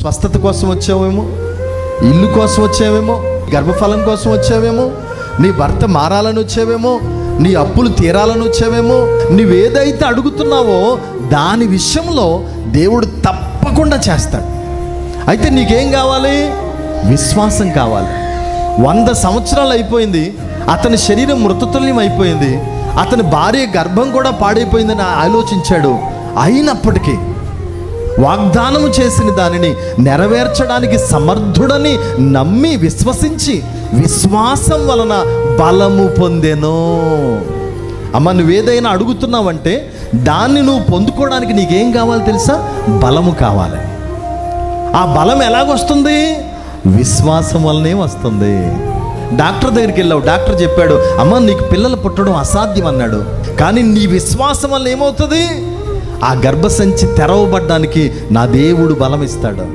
స్వస్థత కోసం వచ్చావేమో, ఇల్లు కోసం వచ్చావేమో, గర్భఫలం కోసం వచ్చావేమో, నీ భర్త మారాలని వచ్చావేమో, నీ అప్పులు తీరాలని వచ్చావేమో, నువ్వేదైతే అడుగుతున్నావో దాని విషయంలో దేవుడు తప్పకుండా చేస్తాడు. అయితే నీకేం కావాలి? విశ్వాసం కావాలి. 100 సంవత్సరాలు అయిపోయింది, అతని శరీరం మృతతుల్యం అయిపోయింది, అతని భార్య గర్భం కూడా పాడైపోయిందని ఆలోచించాడు. అయినప్పటికీ వాగ్దానము చేసిన దానిని నెరవేర్చడానికి సమర్థుడని నమ్మి విశ్వసించి విశ్వాసం వలన బలము పొందెను. అమ్మ, నువ్వేదైనా అడుగుతున్నావంటే దాన్ని నువ్వు పొందుకోవడానికి నీకేం కావాలి తెలుసా? బలము కావాలి. ఆ బలం ఎలాగొస్తుంది? విశ్వాసం వల్లనే వస్తుంది. డాక్టర్ దగ్గరికి వెళ్ళావు, డాక్టర్ చెప్పాడు, అమ్మ నీకు పిల్లలు పుట్టడం అసాధ్యం అన్నాడు. కానీ నీ విశ్వాసం వల్ల ఏమవుతుంది? ఆ గర్భసంచి తెరవబడ్డానికి నా దేవుడు బలం ఇస్తాడు.